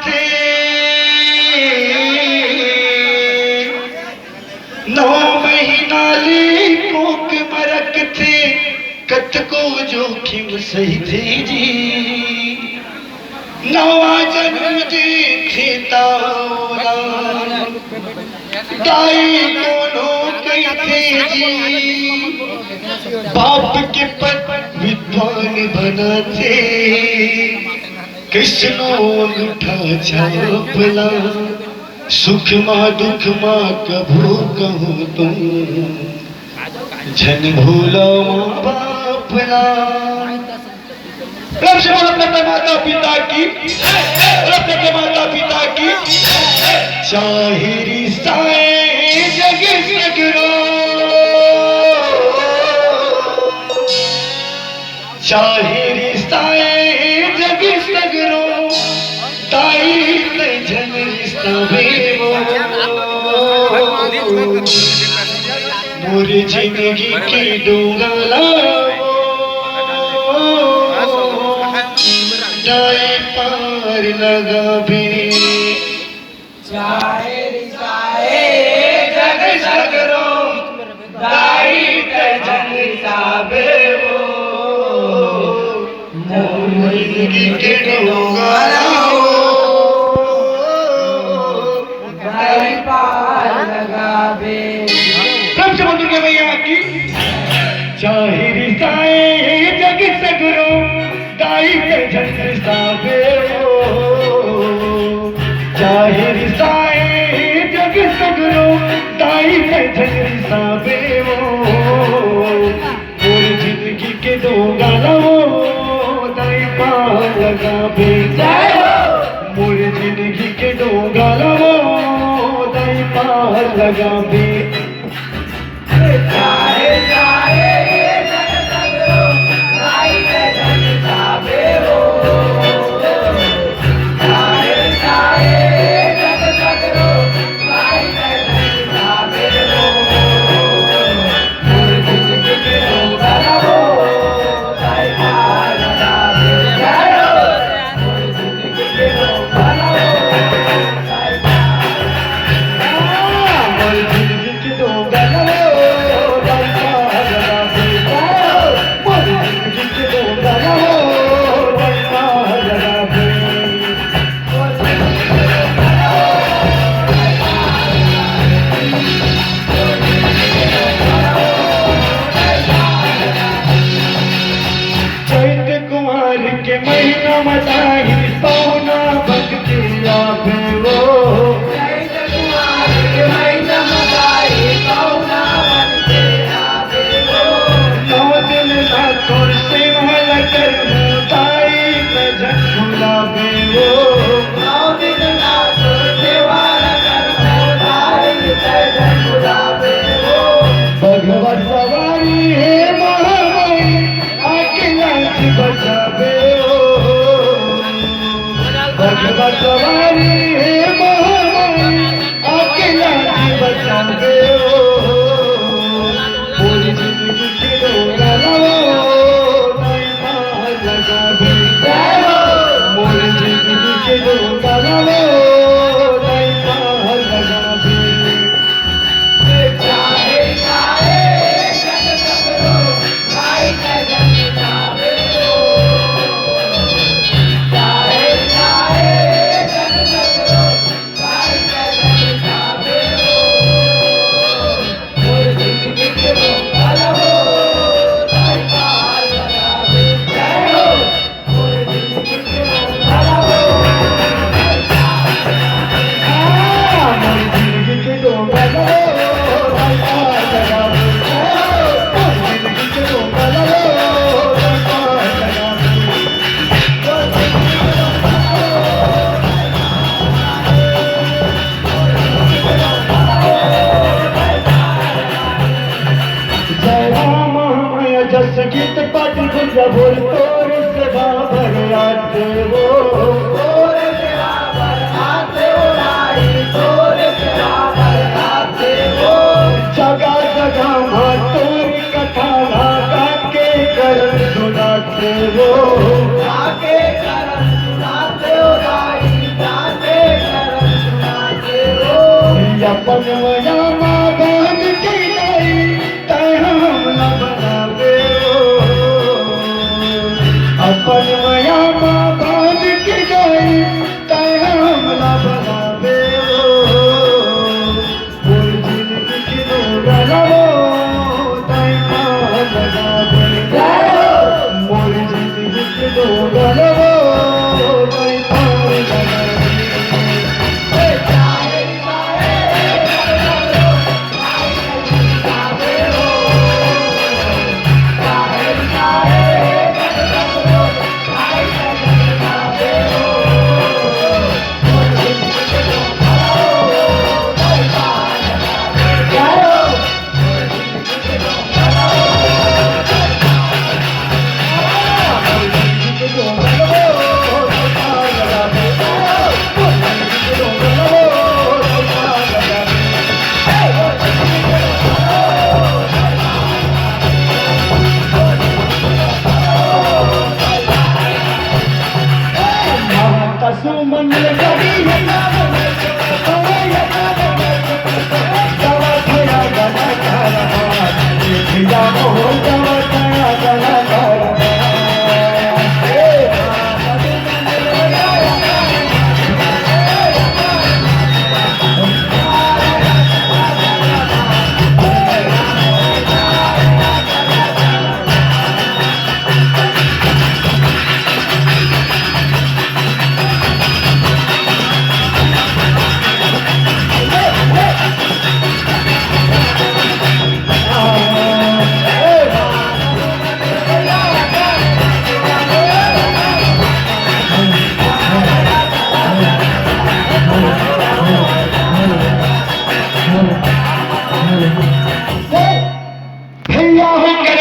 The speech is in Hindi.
थे 9 महीना ली कोक मरक थे कत को जोखिम सही थे जी 9वां जन्म देखे तारा दाई कोनो कई थे जी बाप के पद विद्वान बना थे कृष्णो उठा छापला सुख माँ दुख माँ कभू कहूँ तुम झन भूलो बापना माता पिता की माता पिता की चाहिरी साए जग सगरो चाहिरी साए जग सगरो ताई झन रिश्ता मोरी जिंदगी की डूंगा दाई पार लगा भी जग सगरो दाई जन साबे मोरी जिंदगी के डूंगा दाई पार लगा भी भैया की चाहे रिसाए जग सगरो दाई जग साबे चाहे रिसाए जग सगरो दाई जग साबे मोरी जिंदगी के दो गाना दाई पार लगा बे मोरी जिंदगी के दो गाना दाई पार लगा बे महीना मताही पौना भक्ति लाभे वो महीना मताही पौना भक्ति लाभे वो 9 दिन ना तोर सेवा कर ताई भजन गुलाबे वो 9 दिन ना तोर सेवा कर ताई भजन गुलाबे वो भगवत सवारी है महामाई आके लाज बचावे भगवत सवारी है महामाई आके लाठी बचावे पूरी जिंदगी के डोरा दाई पार लगा बे पूरी जिंदगी के डोरा दाई पार लगा बे बनवया माँ बांध के गई तय हमला बनावे अपन वया माँ बांध के गई तय हमला बनावे मोर जिंदगी के डोगलवो तय पार लगावे मोर जिंदगी के डोगलवो तय पार लगावे सुमन लगी है